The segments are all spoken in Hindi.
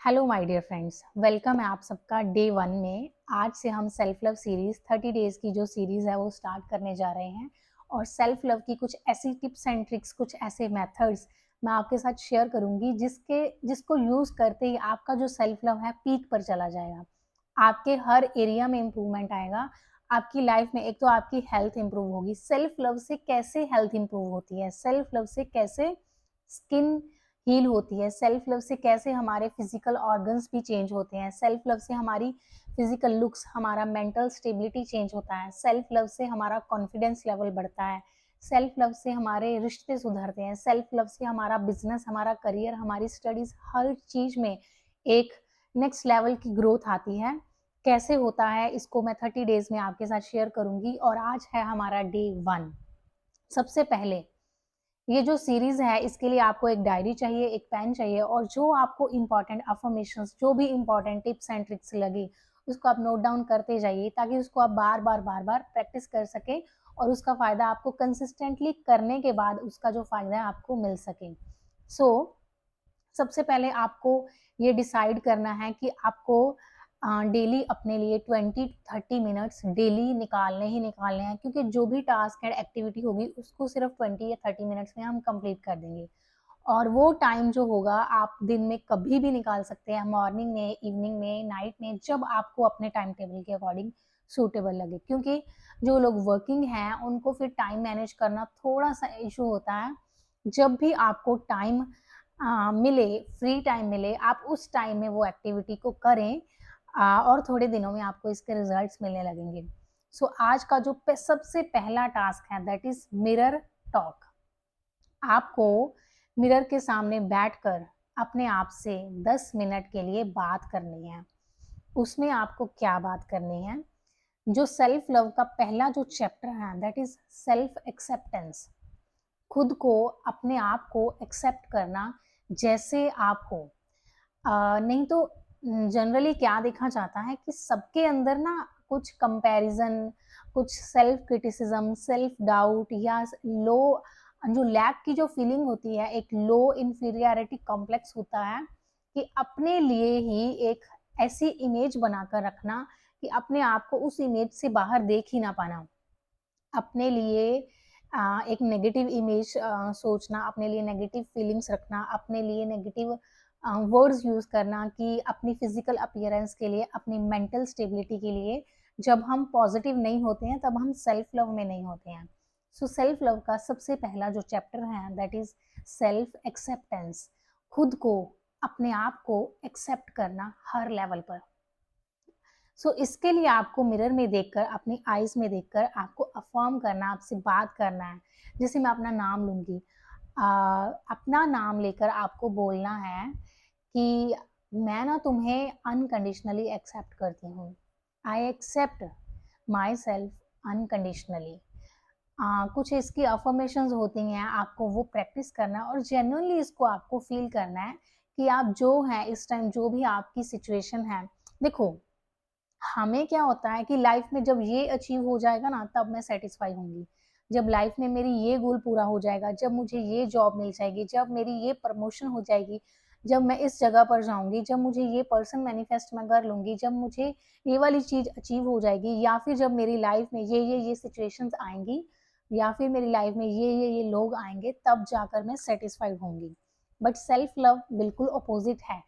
Hello my dear friends, welcome है आप सबका डे 1 में। आज से हम सेल्फ लव सीरीज़ 30 डेज़ की जो सीरीज़ है वो स्टार्ट करने जा रहे हैं और सेल्फ लव की कुछ ऐसी टिप्स एंड ट्रिक्स, कुछ ऐसे मेथड्स मैं आपके साथ शेयर करूँगी जिसको यूज़ करते ही आपका जो सेल्फ लव है पीक पर चला जाएगा। आपके हर एरिया में इम्प्रूवमेंट आएगा। आपकी लाइफ में एक तो आपकी हेल्थ इम्प्रूव होगी। सेल्फ लव से कैसे हेल्थ इम्प्रूव होती है, सेल्फ लव से कैसे स्किन हील होती है, सेल्फ लव से कैसे हमारे फिजिकल ऑर्गन्स भी चेंज होते हैं, सेल्फ लव से हमारी फिजिकल लुक्स, हमारा मेंटल स्टेबिलिटी चेंज होता है, सेल्फ लव से हमारा कॉन्फिडेंस लेवल बढ़ता है, सेल्फ लव से हमारे रिश्ते सुधरते हैं, सेल्फ लव से हमारा बिजनेस, हमारा करियर, हमारी स्टडीज, हर चीज में एक नेक्स्ट लेवल की ग्रोथ आती है। कैसे होता है इसको मैं 30 डेज में आपके साथ शेयर करूंगी और आज है हमारा डे 1। सबसे पहले ये जो सीरीज है इसके लिए आपको एक डायरी चाहिए, एक पेन चाहिए और जो आपको इम्पोर्टेंट अफर्मेशंस, जो भी इम्पोर्टेंट टिप्स एंड ट्रिक्स लगे उसको आप नोट डाउन करते जाइए ताकि उसको आप बार बार प्रैक्टिस कर सके और उसका फायदा आपको कंसिस्टेंटली करने के बाद उसका जो फायदा है आपको मिल सके। सो सबसे पहले आपको ये डिसाइड करना है कि आपको डेली अपने लिए 20-30 मिनट्स डेली निकालने ही निकालने हैं, क्योंकि जो भी टास्क एंड एक्टिविटी होगी उसको सिर्फ 20 या 30 मिनट्स में हम कंप्लीट कर देंगे। और वो टाइम जो होगा आप दिन में कभी भी निकाल सकते हैं, मॉर्निंग में, इवनिंग में, नाइट में, जब आपको अपने टाइम टेबल के अकॉर्डिंग सूटेबल लगे। क्योंकि जो लोग वर्किंग हैं उनको फिर टाइम मैनेज करना थोड़ा सा इशू होता है। जब भी आपको टाइम मिले, फ्री टाइम मिले, आप उस टाइम में वो एक्टिविटी को करें और थोड़े दिनों में आपको इसके रिजल्ट्स मिलने लगेंगे। सो आज का जो सबसे पहला टास्क है दैट इज मिरर टॉक। आपको मिरर के सामने बैठकर अपने आप से 10 मिनट के लिए बात करनी है। उसमें आपको क्या बात करनी है? जो सेल्फ लव का पहला जो चैप्टर है दैट इज सेल्फ एक्सेप्टेंस। खुद को, अपने आप को एक्सेप्ट करना जैसे आप हो। नहीं तो जनरली क्या देखा जाता है कि सबके अंदर ना कुछ कंपैरिजन, कुछ सेल्फ क्रिटिसिज्म, सेल्फ डाउट या लो, जो लैक की जो फीलिंग होती है, एक लो इंफीरियरिटी कॉम्प्लेक्स होता है कि अपने लिए ही एक ऐसी इमेज बनाकर रखना कि अपने आप को उस इमेज से बाहर देख ही ना पाना। अपने लिए एक नेगेटिव इमेज सोचना, अपने लिए नेगेटिव फीलिंग्स रखना, अपने लिए नेगेटिव वर्ड्स यूज़ करना कि अपनी फिजिकल अपीयरेंस के लिए, अपनी मेंटल स्टेबिलिटी के लिए। जब हम पॉजिटिव नहीं होते हैं तब हम सेल्फ लव में नहीं होते हैं। सो सेल्फ लव का सबसे पहला जो चैप्टर है दैट इज सेल्फ एक्सेप्टेंस। खुद को, अपने आप को एक्सेप्ट करना हर लेवल पर। इसके लिए आपको मिरर में देखकर, अपनी आईज में देखकर आपको अफर्म करना, आपसे बात करना है। जैसे मैं अपना नाम लूंगी, अपना नाम लेकर आपको बोलना है कि मैं ना तुम्हें अनकंडीशनली एक्सेप्ट करती हूँ। I accept myself unconditionally. कुछ इसकी अफर्मेशंस होती हैं, आपको वो प्रैक्टिस करना है और जेन्युइनली इसको आपको फील करना है कि आप जो हैं इस टाइम, जो भी आपकी सिचुएशन है। देखो, हमें क्या होता है कि लाइफ में जब ये अचीव हो जाएगा ना तब मैं सेटिस्फाई होंगी। जब लाइफ में मेरी ये गोल पूरा हो जाएगा, जब मुझे ये जॉब मिल जाएगी, जब मेरी ये प्रमोशन हो जाएगी, जब मैं इस जगह पर जाऊंगी, जब मुझे ये पर्सन मैनिफेस्ट मैं कर लूंगी, जब मुझे ये वाली चीज अचीव हो जाएगी, या फिर जब मेरी लाइफ में ये सिचुएशंस आएंगी, या फिर मेरी लाइफ में ये लोग आएंगे, तब जाकर मैं सेटिस्फाइड होंगी। बट सेल्फ लव बिल्कुल अपोजिट है।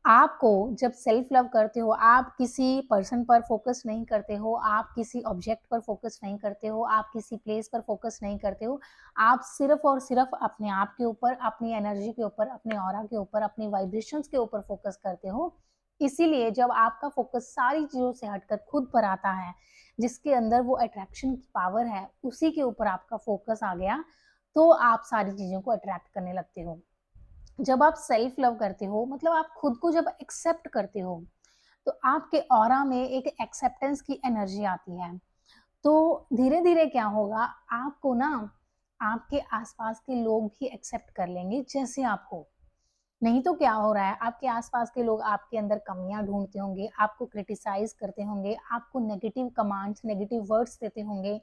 आपको जब सेल्फ लव करते हो, आप किसी पर्सन पर फोकस नहीं करते हो, आप किसी ऑब्जेक्ट पर फोकस नहीं करते हो, आप किसी प्लेस पर फोकस नहीं करते हो। आप सिर्फ और सिर्फ अपने आप के ऊपर, अपनी एनर्जी के ऊपर, अपने ऑरा के ऊपर, अपनी वाइब्रेशंस के ऊपर फोकस करते हो। इसीलिए जब आपका फोकस सारी चीजों से हटकर खुद पर आता है, जिसके अंदर वो अट्रैक्शन की पावर है, उसी के ऊपर आपका फोकस आ गया, तो आप सारी चीजों को अट्रैक्ट करने लगते हो। जब आप सेल्फ लव करते हो, मतलब आप खुद को जब एक्सेप्ट करते हो, तो आपके ऑरा में एक एक्सेप्टेंस की एनर्जी आती है। तो धीरे धीरे क्या होगा, आपको ना आपके आसपास के लोग भी एक्सेप्ट कर लेंगे जैसे आप हो। नहीं तो क्या हो रहा है, आपके आसपास के लोग आपके अंदर कमियां ढूंढते होंगे, आपको क्रिटिसाइज करते होंगे, आपको नेगेटिव कमांड्स, नेगेटिव वर्ड्स देते होंगे,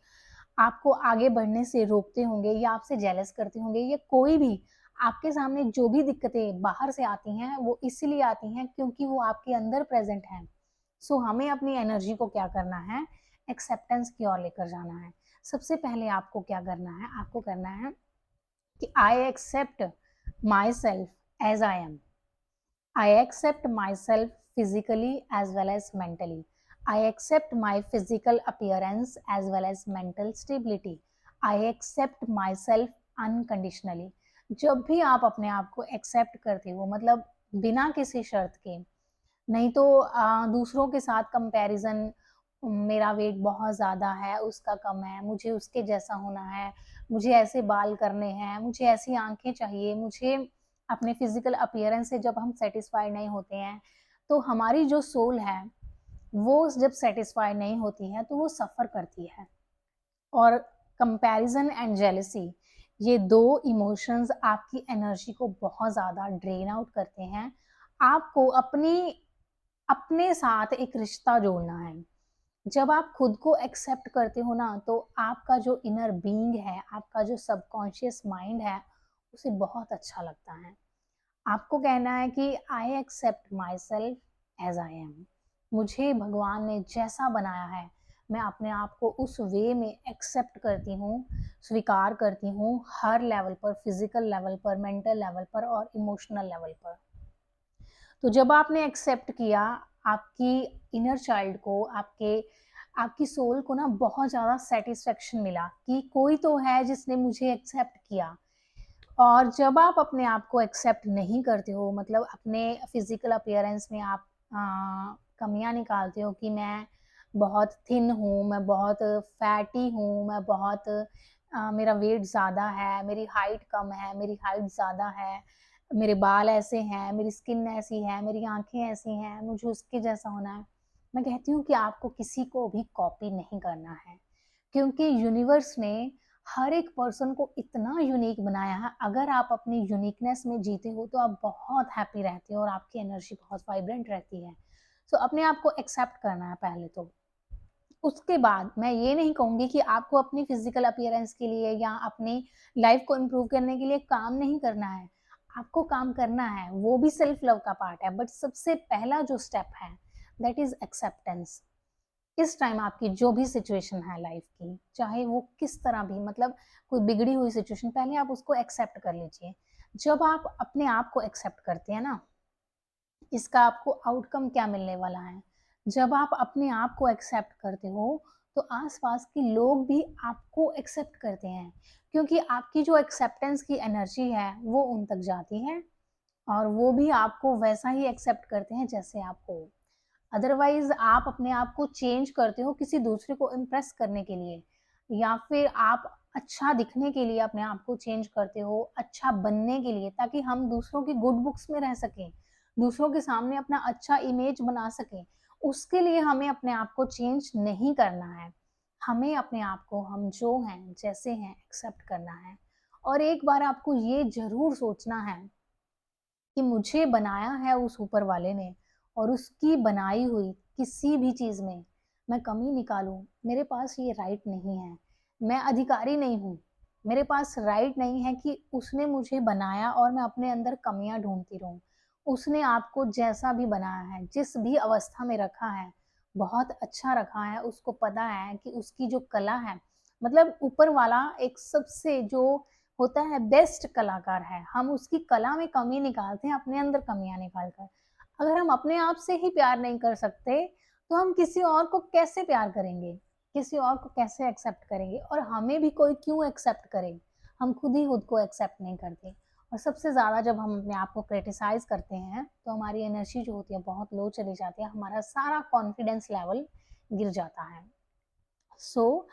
आपको आगे बढ़ने से रोकते होंगे या आपसे जेलस करते होंगे, या कोई भी आपके सामने जो भी दिक्कतें बाहर से आती हैं वो इसीलिए आती हैं क्योंकि वो आपके अंदर प्रेजेंट हैं। सो हमें अपनी एनर्जी को क्या करना है, एक्सेप्टेंस की ओर लेकर जाना है। सबसे पहले आपको क्या करना है, आपको करना है कि I accept myself as I am. I accept myself physically as well as mentally. I accept my physical appearance as well as mental stability. I accept myself unconditionally. जब भी आप अपने आप को एक्सेप्ट करते हो, मतलब बिना किसी शर्त के, नहीं तो दूसरों के साथ कंपैरिजन, मेरा वेट बहुत ज़्यादा है, उसका कम है, मुझे उसके जैसा होना है, मुझे ऐसे बाल करने हैं, मुझे ऐसी आंखें चाहिए, मुझे अपने फिजिकल अपीयरेंस से जब हम सेटिस्फाइड नहीं होते हैं, तो हमारी जो सोल है वो जब सेटिस्फाइड नहीं होती है तो वो सफ़र करती है। और कंपैरिजन एंड जेलसी, ये दो इमोशंस आपकी एनर्जी को बहुत ज़्यादा ड्रेन आउट करते हैं। आपको अपने साथ एक रिश्ता जोड़ना है। जब आप खुद को एक्सेप्ट करते हो ना, तो आपका जो इनर बीइंग है, आपका जो सबकॉन्शियस माइंड है, उसे बहुत अच्छा लगता है। आपको कहना है कि I accept myself as I am. मुझे भगवान ने जैसा बनाया है, मैं अपने आप को उस वे में एक्सेप्ट करती हूँ, स्वीकार करती हूँ, हर लेवल पर, फिजिकल लेवल पर, मेंटल लेवल पर और इमोशनल लेवल पर। तो जब आपने एक्सेप्ट किया, आपकी इनर चाइल्ड को, आपकी सोल को ना बहुत ज़्यादा सेटिस्फेक्शन मिला कि कोई तो है जिसने मुझे एक्सेप्ट किया। और जब आप अपने आप को एक्सेप्ट नहीं करते हो, मतलब अपने फिजिकल अपीयरेंस में आप कमियां निकालते हो कि मैं बहुत थिन हूँ, मैं बहुत फैटी हूँ, मैं बहुत मेरा वेट ज़्यादा है, मेरी हाइट कम है, मेरी हाइट ज़्यादा है, मेरे बाल ऐसे हैं, मेरी स्किन ऐसी है, मेरी आंखें ऐसी हैं, मुझे उसके जैसा होना है। मैं कहती हूँ कि आपको किसी को भी कॉपी नहीं करना है, क्योंकि यूनिवर्स ने हर एक पर्सन को इतना यूनिक बनाया है। अगर आप अपनी यूनिकनेस में जीते हो तो आप बहुत हैप्पी रहते हो और आपकी एनर्जी बहुत वाइब्रेंट रहती है। सो अपने आप को एक्सेप्ट करना है पहले तो। उसके बाद मैं ये नहीं कहूँगी कि आपको अपनी फिजिकल अपीयरेंस के लिए या अपनी लाइफ को इम्प्रूव करने के लिए काम नहीं करना है। आपको काम करना है, वो भी सेल्फ लव का पार्ट है, बट सबसे पहला जो स्टेप है दैट इज एक्सेप्टेंस। इस टाइम आपकी जो भी सिचुएशन है लाइफ की, चाहे वो किस तरह भी, मतलब कोई बिगड़ी हुई सिचुएशन, पहले आप उसको एक्सेप्ट कर लीजिए। जब आप अपने आप को एक्सेप्ट करते हैं ना, इसका आपको आउटकम क्या मिलने वाला है। जब आप अपने आप को एक्सेप्ट करते हो तो आसपास के लोग भी आपको एक्सेप्ट करते हैं, क्योंकि आपकी जो एक्सेप्टेंस की एनर्जी है वो उन तक जाती है और वो भी आपको वैसा ही एक्सेप्ट करते हैं जैसे आप हो। अदरवाइज आप अपने आप को चेंज करते हो किसी दूसरे को इम्प्रेस करने के लिए, या फिर आप अच्छा दिखने के लिए अपने आप को चेंज करते हो, अच्छा बनने के लिए, ताकि हम दूसरों की गुड बुक्स में रह सकें, दूसरों के सामने अपना अच्छा इमेज बना सकें। उसके लिए हमें अपने आप को चेंज नहीं करना है। हमें अपने आप को हम जो हैं जैसे हैं एक्सेप्ट करना है। और एक बार आपको ये जरूर सोचना है कि मुझे बनाया है उस ऊपर वाले ने, और उसकी बनाई हुई किसी भी चीज़ में मैं कमी निकालूं, मेरे पास ये राइट नहीं है। मैं अधिकारी नहीं हूँ, मेरे पास राइट नहीं है कि उसने मुझे बनाया और मैं अपने अंदर कमियां ढूंढती रहूं। उसने आपको जैसा भी बनाया है, जिस भी अवस्था में रखा है, बहुत अच्छा रखा है। उसको पता है कि उसकी जो कला है, मतलब ऊपर वाला एक सबसे जो होता है बेस्ट कलाकार है, हम उसकी कला में कमी निकालते हैं, अपने अंदर कमियां निकाल कर। अगर हम अपने आप से ही प्यार नहीं कर सकते तो हम किसी और को कैसे प्यार करेंगे, किसी और को कैसे एक्सेप्ट करेंगे, और हमें भी कोई क्यों एक्सेप्ट करे, हम खुद ही खुद को एक्सेप्ट नहीं करते। और सबसे ज़्यादा जब हम अपने आप को क्रिटिसाइज करते हैं तो हमारी एनर्जी जो होती है बहुत लो चली जाती है, हमारा सारा कॉन्फिडेंस लेवल गिर जाता है। So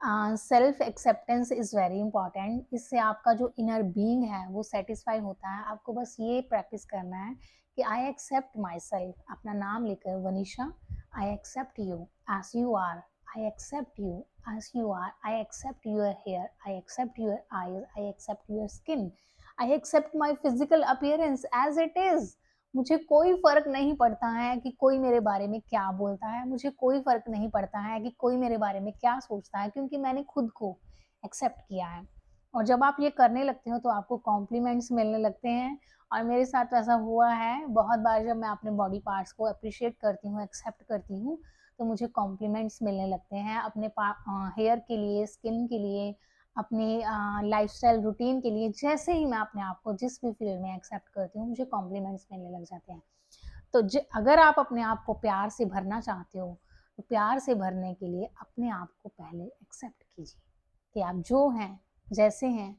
self acceptance is very important. इससे आपका जो इनर बीइंग है वो सेटिस्फाई होता है। आपको बस ये प्रैक्टिस करना है कि आई एक्सेप्ट माई सेल्फ, अपना नाम लेकर, Vanisha, I accept you as you are, I accept you as you are, I accept your hair, I accept your eyes, I accept your skin, I accept my physical appearance as it is. मुझे कोई फ़र्क नहीं पड़ता है कि कोई मेरे बारे में क्या बोलता है, मुझे कोई फ़र्क नहीं पड़ता है कि कोई मेरे बारे में क्या सोचता है, क्योंकि मैंने खुद को एक्सेप्ट किया है। और जब आप ये करने लगते हो तो आपको कॉम्प्लीमेंट्स मिलने लगते हैं। और मेरे साथ ऐसा हुआ है बहुत बार, जब मैं अपने बॉडी पार्ट्स को अप्रिशिएट करती हूँ, एक्सेप्ट करती हूँ, तो मुझे कॉम्प्लीमेंट्स मिलने लगते हैं अपने हेयर के लिए, स्किन के लिए, अपनी लाइफस्टाइल रूटीन के लिए। जैसे ही मैं अपने आप को जिस भी फील्ड में एक्सेप्ट करती हूँ, मुझे कॉम्प्लीमेंट्स मिलने लग जाते हैं। तो अगर आप अपने आप को प्यार से भरना चाहते हो, तो प्यार से भरने के लिए अपने आप को पहले एक्सेप्ट कीजिए कि आप जो हैं, जैसे हैं।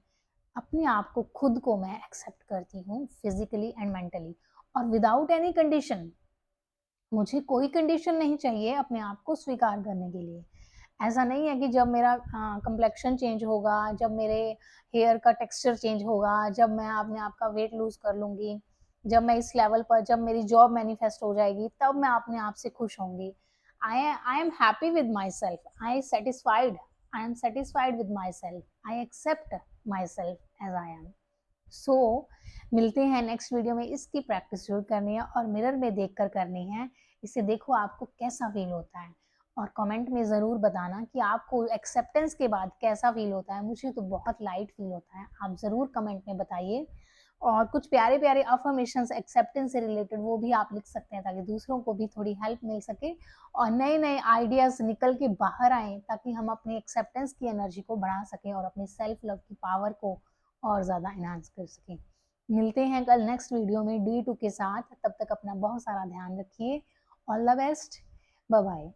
अपने आप को, खुद को मैं एक्सेप्ट करती हूँ फिजिकली एंड मेंटली, और विदाउट एनी कंडीशन। मुझे कोई कंडीशन नहीं चाहिए अपने आप को स्वीकार करने के लिए। ऐसा नहीं है कि जब मेरा कम्प्लेक्शन चेंज होगा, जब मेरे हेयर का टेक्सचर चेंज होगा, जब मैं अपने आप का वेट लूज कर लूंगी, जब मैं इस लेवल पर, जब मेरी जॉब मैनिफेस्ट हो जाएगी, तब मैं अपने आप से खुश होंगी। I am happy with myself, I am satisfied with myself, I accept myself as I am. So मिलते हैं नेक्स्ट वीडियो में। इसकी प्रैक्टिस जरूर करनी है और मिरर में देखकर करनी है। इसे देखो आपको कैसा फील होता है, और कमेंट में ज़रूर बताना कि आपको एक्सेप्टेंस के बाद कैसा फील होता है। मुझे तो बहुत लाइट फील होता है, आप ज़रूर कमेंट में बताइए। और कुछ प्यारे प्यारे अफर्मेशंस एक्सेप्टेंस से रिलेटेड वो भी आप लिख सकते हैं, ताकि दूसरों को भी थोड़ी हेल्प मिल सके और नए नए आइडियाज़ निकल के बाहर आएँ, ताकि हम अपनी एक्सेप्टेंस की एनर्जी को बढ़ा सकें और अपनी सेल्फ लव की पावर को और ज़्यादा एनहांस कर सकें। मिलते हैं कल नेक्स्ट वीडियो में D2 के साथ। तब तक अपना बहुत सारा ध्यान रखिए। All the best, bye bye.